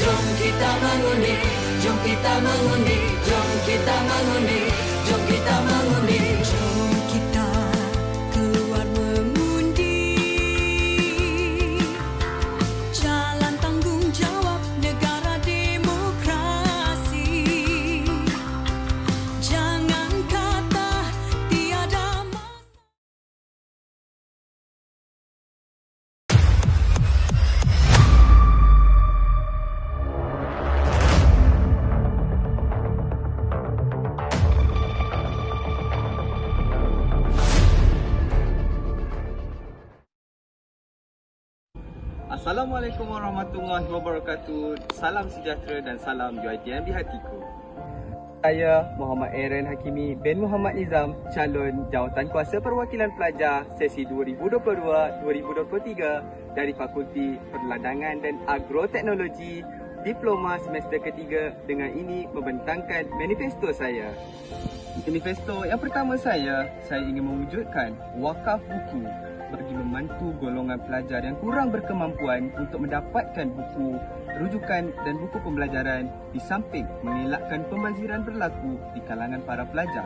Jom kita mengundi, jom kita mengundi, jom kita mengundi, jom kita mengundi. Jom kita keluar mengundi. Jalan tanggungjawab negara demokrasi. Jangan kata tiada masa. Assalamualaikum warahmatullahi wabarakatuh. Salam sejahtera dan salam UiTM di hatiku. Saya Muhammad Aaron Hakimi bin Muhammad Nizam, calon Jawatankuasa Perwakilan Pelajar sesi 2022-2023 dari Fakulti Perladangan dan Agroteknologi, Diploma semester ketiga. Dengan ini membentangkan manifesto saya. Manifesto yang pertama saya ingin mewujudkan wakaf buku bagi membantu golongan pelajar yang kurang berkemampuan untuk mendapatkan buku rujukan dan buku pembelajaran, di samping mengelakkan pembaziran berlaku di kalangan para pelajar.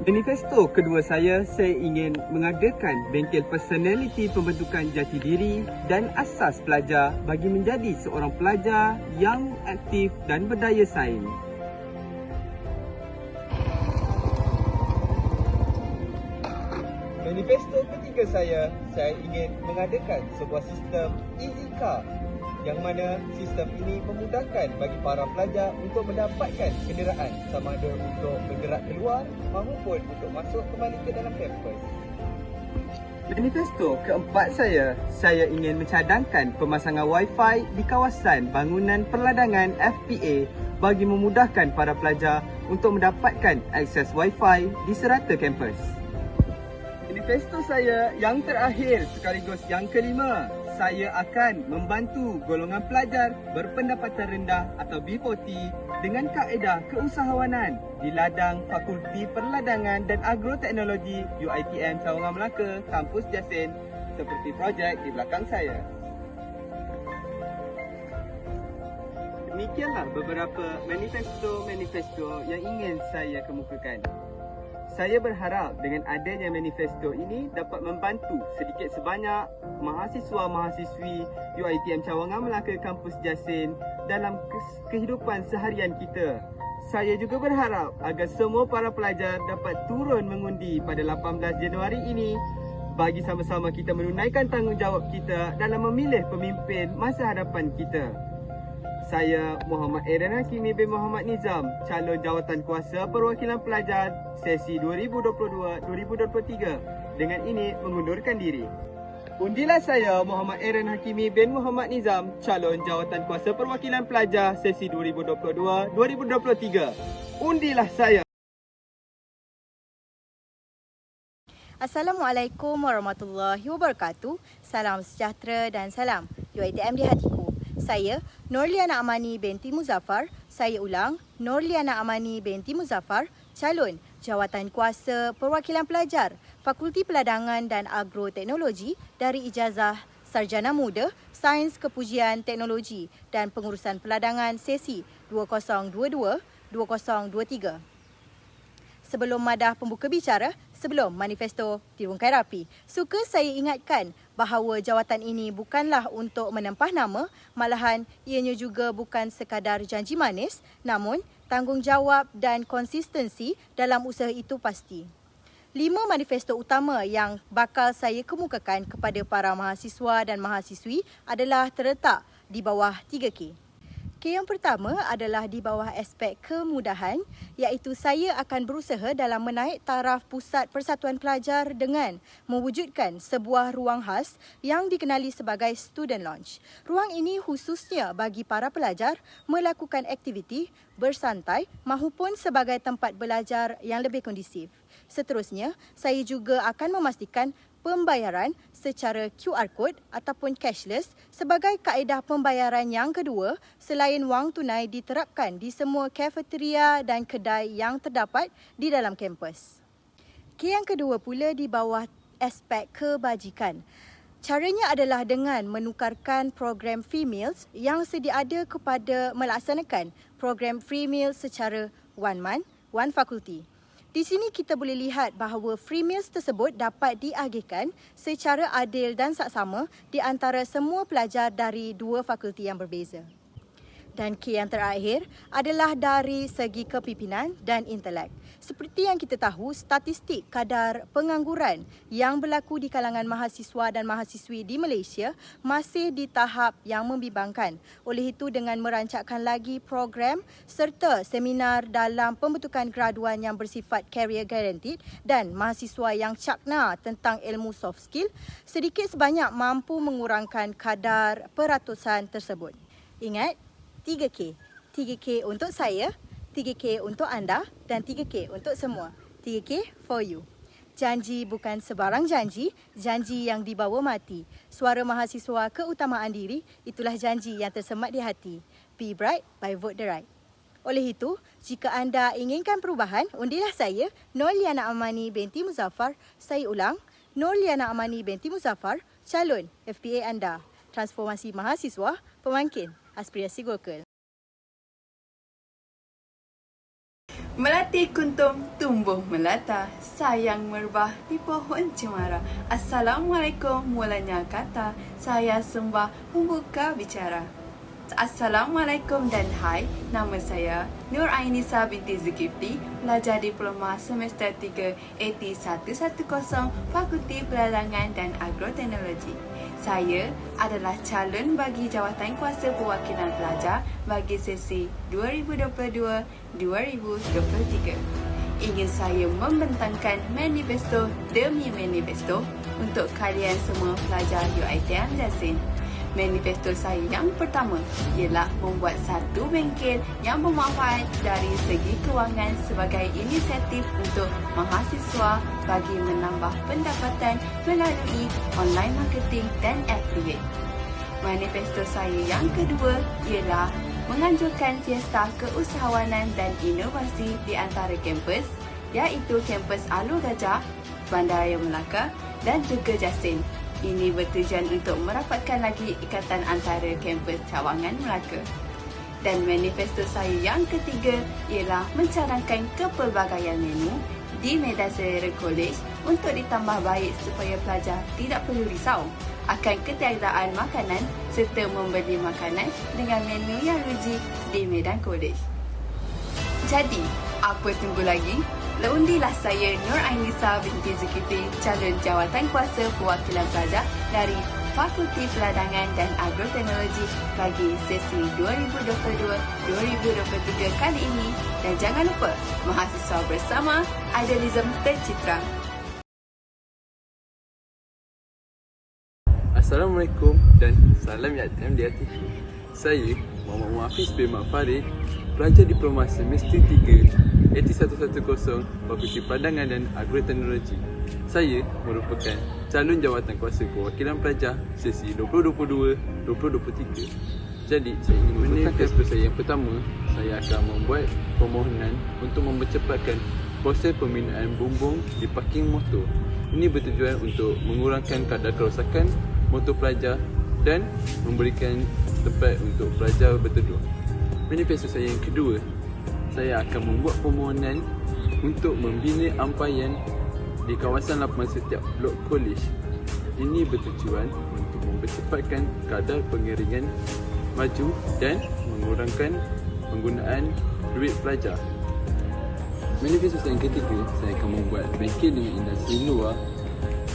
Manifesto kedua saya ingin mengadakan bengkel personaliti pembentukan jati diri dan asas pelajar bagi menjadi seorang pelajar yang aktif dan berdaya saing. Manifesto ketiga saya ingin mengadakan sebuah sistem EasyCar yang mana sistem ini memudahkan bagi para pelajar untuk mendapatkan kenderaan sama ada untuk bergerak keluar maupun untuk masuk kembali ke dalam kampus. Manifesto keempat saya ingin mencadangkan pemasangan Wi-Fi di kawasan bangunan perladangan FPA bagi memudahkan para pelajar untuk mendapatkan akses Wi-Fi di serata kampus. Manifesto saya yang terakhir sekaligus yang kelima, saya akan membantu golongan pelajar berpendapatan rendah atau B40 dengan kaedah keusahawanan di ladang Fakulti Perladangan dan Agroteknologi UiTM Cawangan Melaka, Kampus Jasin, seperti projek di belakang saya. Demikianlah beberapa manifesto yang ingin saya kemukakan. Saya berharap dengan adanya manifesto ini dapat membantu sedikit sebanyak mahasiswa-mahasiswi UiTM Cawangan Melaka Kampus Jasin dalam kehidupan seharian kita. Saya juga berharap agar semua para pelajar dapat turun mengundi pada 18 Januari ini bagi sama-sama kita menunaikan tanggungjawab kita dalam memilih pemimpin masa hadapan kita. Saya Muhammad Aaron Hakimi bin Muhammad Nizam, calon Jawatankuasa Perwakilan Pelajar sesi 2022-2023. Dengan ini mengundurkan diri. Undilah saya Muhammad Aaron Hakimi bin Muhammad Nizam, calon Jawatankuasa Perwakilan Pelajar sesi 2022-2023. Undilah saya. Assalamualaikum warahmatullahi wabarakatuh. Salam sejahtera dan salam UiTM di hatiku. Saya Nurliana Amani binti Muzaffar. Saya ulang, Nurliana Amani binti Muzaffar, calon Jawatankuasa Perwakilan Pelajar Fakulti Perladangan dan Agroteknologi dari Ijazah Sarjana Muda Sains Kepujian Teknologi dan Pengurusan Perladangan sesi 2022-2023. Sebelum madah pembuka bicara, sebelum manifesto dirungkai rapi, suka saya ingatkan bahawa jawatan ini bukanlah untuk menempah nama, malahan ianya juga bukan sekadar janji manis, namun tanggungjawab dan konsistensi dalam usaha itu pasti. 5 manifesto utama yang bakal saya kemukakan kepada para mahasiswa dan mahasiswi adalah terletak di bawah 3K. K yang pertama adalah di bawah aspek kemudahan, iaitu saya akan berusaha dalam menaik taraf pusat persatuan pelajar dengan mewujudkan sebuah ruang khas yang dikenali sebagai student lounge. Ruang ini khususnya bagi para pelajar melakukan aktiviti, bersantai maupun sebagai tempat belajar yang lebih kondusif. Seterusnya, saya juga akan memastikan pembayaran secara QR code ataupun cashless sebagai kaedah pembayaran yang kedua selain wang tunai diterapkan di semua kafeteria dan kedai yang terdapat di dalam kampus. K yang kedua pula di bawah aspek kebajikan. Caranya adalah dengan menukarkan program free meals yang sedia ada kepada melaksanakan program free meals secara one month, one fakulti. Di sini kita boleh lihat bahawa free meals tersebut dapat diagihkan secara adil dan saksama di antara semua pelajar dari dua fakulti yang berbeza. Dan K yang terakhir adalah dari segi kepimpinan dan intelek. Seperti yang kita tahu, statistik kadar pengangguran yang berlaku di kalangan mahasiswa dan mahasiswi di Malaysia masih di tahap yang membimbangkan. Oleh itu, dengan merancangkan lagi program serta seminar dalam pembentukan graduan yang bersifat career guaranteed dan mahasiswa yang cakna tentang ilmu soft skill, sedikit sebanyak mampu mengurangkan kadar peratusan tersebut. Ingat, 3K. 3K untuk saya, 3K untuk anda dan 3K untuk semua. 3K for you. Janji bukan sebarang janji, janji yang dibawa mati. Suara mahasiswa keutamaan diri, itulah janji yang tersemat di hati. Be bright by vote the right. Oleh itu, jika anda inginkan perubahan, undilah saya, Nurliana Amani binti Muzaffar. Saya ulang, Nurliana Amani binti Muzaffar, calon FPA anda. Transformasi mahasiswa, pemangkin aspirasi Gokul. Melati kuntum tumbuh melata, sayang merbah di pohon cemara. Assalamualaikum mulanya kata, saya sembah membuka bicara. Assalamualaikum dan hai, nama saya Nur Ainisa binti Zulkifli, pelajar diploma semester 3 AT 110 Fakulti Perdagangan dan Agroteknologi. Saya adalah calon bagi jawatan kuasa perwakilan pelajar bagi sesi 2022-2023. Ingin saya membentangkan manifesto demi manifesto untuk kalian semua pelajar UiTM Jasin. Manifesto saya yang pertama ialah membuat satu bengkel yang bermanfaat dari segi kewangan sebagai inisiatif untuk mahasiswa bagi menambah pendapatan melalui online marketing dan affiliate. Manifesto saya yang kedua ialah menganjurkan fiesta keusahawanan dan inovasi di antara kampus, iaitu kampus Alor Gajah, Bandaraya Melaka dan juga Jasin. Ini bertujuan untuk merapatkan lagi ikatan antara kampus cawangan Melaka. Dan manifesto saya yang ketiga ialah mencadangkan kepelbagaian menu di medan selera kolej untuk ditambah baik supaya pelajar tidak perlu risau akan ketiadaan makanan serta membeli makanan dengan menu yang ruji di medan kolej. Jadi, apa tunggu lagi? Undilah saya Nur Ainisa binti Zulkifli, calon jawatan kuasa perwakilan pelajar dari Fakulti Perdagangan dan Agroteknologi bagi sesi 2022-2023 kali ini. Dan jangan lupa, mahasiswa bersama, idealism tercitra. Assalamualaikum dan salam UiTM di hati. Saya Muhammad Muhafiz bin Mak Farid, pelajar diploma semester 3 AT 110 Fakulti Perdagangan dan Agroteknologi. Saya merupakan calon jawatan kuasa perwakilan pelajar sesi 2022-2023. Jadi, saya ingin manifesto saya yang pertama, saya akan membuat permohonan untuk mempercepatkan proses pembinaan bumbung di parking motor. Ini bertujuan untuk mengurangkan kadar kerosakan motor pelajar dan memberikan tempat untuk pelajar berteduh. Manifesto saya yang kedua, saya akan membuat permohonan untuk membina ampayan di kawasan lapangan setiap blok kolej. Ini bertujuan untuk mempercepatkan kadar pengeringan maju dan mengurangkan penggunaan duit pelajar. Manifesto saya yang ketiga, saya akan membuat bengkel dengan industri luar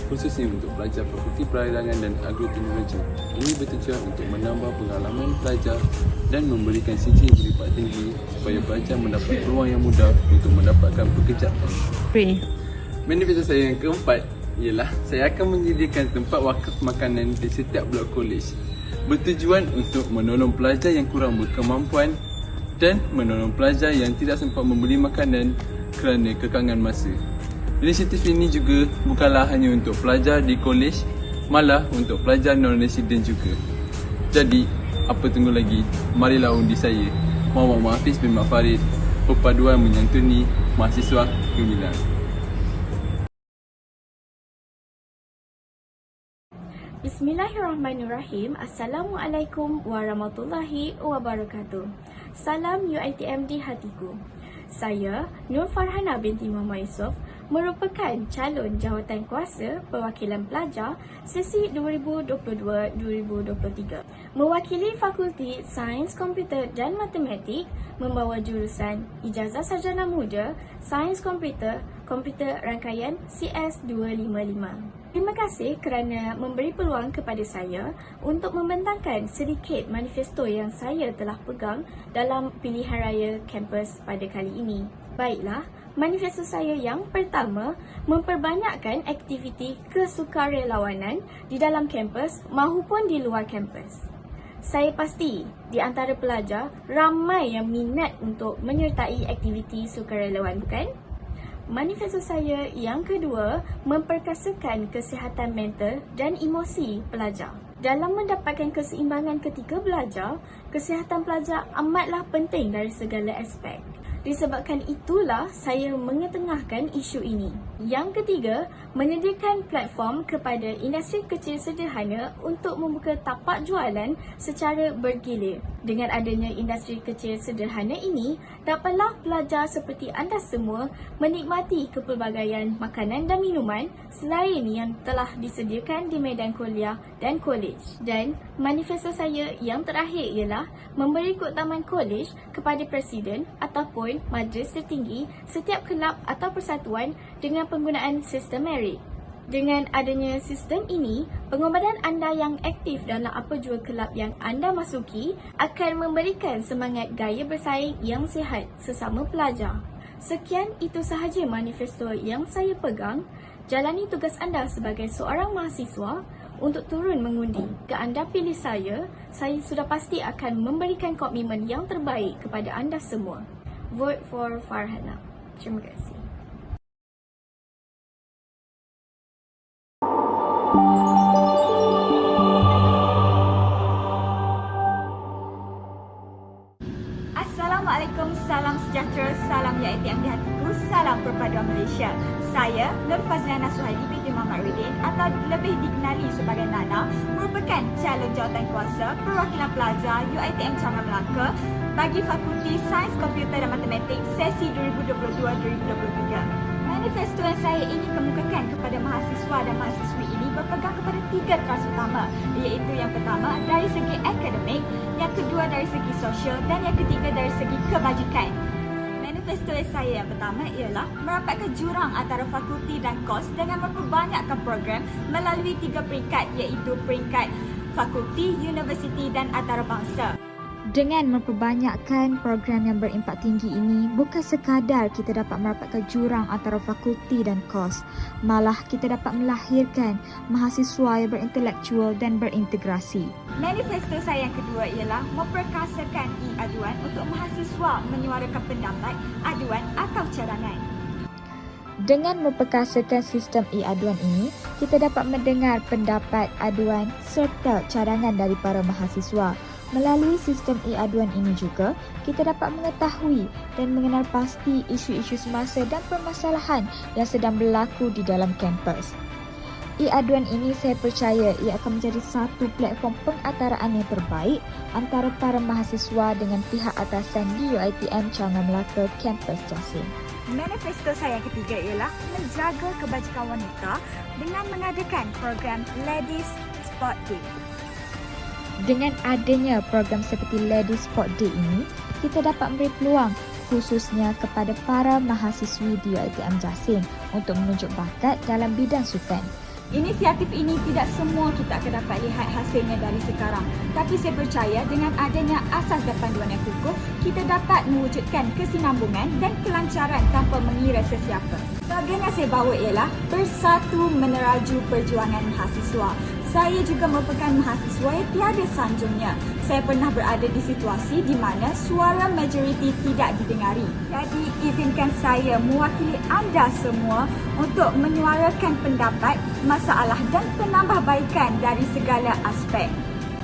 khususnya untuk pelajar Fakulti Perdagangan dan Agroteknologi. Ini bertujuan untuk menambah pengalaman pelajar dan memberikan sijil berlipat tinggi supaya pelajar mendapat peluang yang mudah untuk mendapatkan pekerjaan. Manifesto saya yang keempat ialah saya akan menyediakan tempat wakaf makanan di setiap blok kolej. Bertujuan untuk menolong pelajar yang kurang berkemampuan dan menolong pelajar yang tidak sempat membeli makanan kerana kekangan masa. Inisiatif ini juga bukanlah hanya untuk pelajar di kolej, malah untuk pelajar non-resident juga. Jadi, apa tunggu lagi? Marilah undi saya, Muhammad Muhafiz bin Mak Farid, perpaduan menyantuni mahasiswa gemilang. Bismillahirrahmanirrahim. Assalamualaikum warahmatullahi wabarakatuh. Salam UiTM di hatiku. Saya Nur Farhana binti Muhammad Yusof merupakan calon jawatankuasa perwakilan pelajar sesi 2022-2023. Mewakili Fakulti Sains Komputer dan Matematik, membawa jurusan Ijazah Sarjana Muda Sains Komputer, Komputer Rangkaian CS255. Terima kasih kerana memberi peluang kepada saya untuk membentangkan sedikit manifesto yang saya telah pegang dalam pilihan raya kampus pada kali ini. Baiklah, manifesto saya yang pertama memperbanyakkan aktiviti kesukarelawanan di dalam kampus maupun di luar kampus. Saya pasti di antara pelajar ramai yang minat untuk menyertai aktiviti sukarelawan, bukan? Manifesto saya yang kedua memperkasakan kesihatan mental dan emosi pelajar. Dalam mendapatkan keseimbangan ketika belajar, kesihatan pelajar amatlah penting dari segala aspek. Disebabkan itulah saya mengetengahkan isu ini. Yang ketiga, menyediakan platform kepada industri kecil sederhana untuk membuka tapak jualan secara bergilir. Dengan adanya industri kecil sederhana ini, dapatlah pelajar seperti anda semua menikmati kepelbagaian makanan dan minuman selain yang telah disediakan di medan kuliah dan kolej. Dan manifesto saya yang terakhir ialah memberi keutamaan kolej kepada presiden ataupun majlis tertinggi setiap kelab atau persatuan dengan penggunaan sistem merit. Dengan adanya sistem ini, pengorbanan anda yang aktif dalam apa jua kelab yang anda masuki akan memberikan semangat gaya bersaing yang sihat sesama pelajar. Sekian, itu sahaja manifesto yang saya pegang. Jalani tugas anda sebagai seorang mahasiswa untuk turun mengundi. Jika anda pilih saya sudah pasti akan memberikan komitmen yang terbaik kepada anda semua. Vote for Farhana. Terima kasih. Assalamualaikum, salam sejahtera, salam UiTM di hatiku, salam perpaduan Malaysia. Saya Nur Fazliana Suhaili binti Muhammad Ridin atau lebih dikenali sebagai Nana, merupakan calon jawatankuasa perwakilan pelajar UiTM Cabang Melaka bagi Fakulti Sains Komputer dan Matematik sesi 2022-2023. Manifesto yang saya ingin kemukakan kepada mahasiswa dan mahasiswi ini berpegang kepada 3 teras utama, iaitu yang pertama dari segi akademik, yang kedua dari segi sosial dan yang ketiga dari segi kebajikan. Manifesto saya yang pertama ialah merapatkan jurang antara fakulti dan kos dengan memperbanyakkan program melalui 3 peringkat, iaitu peringkat fakulti, universiti dan antarabangsa. Dengan memperbanyakkan program yang berimpak tinggi ini, bukan sekadar kita dapat merapatkan jurang antara fakulti dan kos, malah kita dapat melahirkan mahasiswa yang berintelektual dan berintegrasi. Manifesto saya yang kedua ialah memperkasakan e-aduan untuk mahasiswa menyuarakan pendapat, aduan atau cadangan. Dengan memperkasakan sistem e-aduan ini, kita dapat mendengar pendapat, aduan serta cadangan dari para mahasiswa. Melalui sistem e-aduan ini juga, kita dapat mengetahui dan mengenal pasti isu-isu semasa dan permasalahan yang sedang berlaku di dalam kampus. E-aduan ini saya percaya ia akan menjadi satu platform pengataraan yang terbaik antara para mahasiswa dengan pihak atasan di UiTM Cabang Melaka Kampus Jasin. Manifesto saya yang ketiga ialah menjaga kebajikan wanita dengan mengadakan program Ladies Sport Day. Dengan adanya program seperti Ladies Sport Day ini, kita dapat memberi peluang khususnya kepada para mahasiswi di UiTM Jasin untuk menunjuk bakat dalam bidang sukan. Inisiatif ini tidak semua kita akan dapat lihat hasilnya dari sekarang. Tapi saya percaya dengan adanya asas dan panduan yang kukuh, kita dapat mewujudkan kesinambungan dan kelancaran tanpa mengira sesiapa. Bahagian yang saya bawa ialah bersatu meneraju perjuangan mahasiswa. Saya juga merupakan mahasiswa yang tiada sanjungnya. Saya pernah berada di situasi di mana suara majoriti tidak didengari. Jadi izinkan saya mewakili anda semua untuk menyuarakan pendapat, masalah dan penambahbaikan dari segala aspek.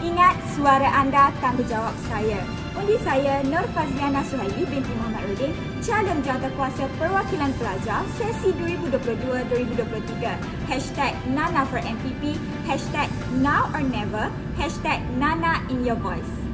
Ingat, suara anda tanggungjawab saya. Undi saya Nur Fazliana Suhaili binti Muhammad Udin, calon jawatankuasa perwakilan pelajar sesi 2022-2023. #Nana for MPP, #Now or Never, #Nana in your voice.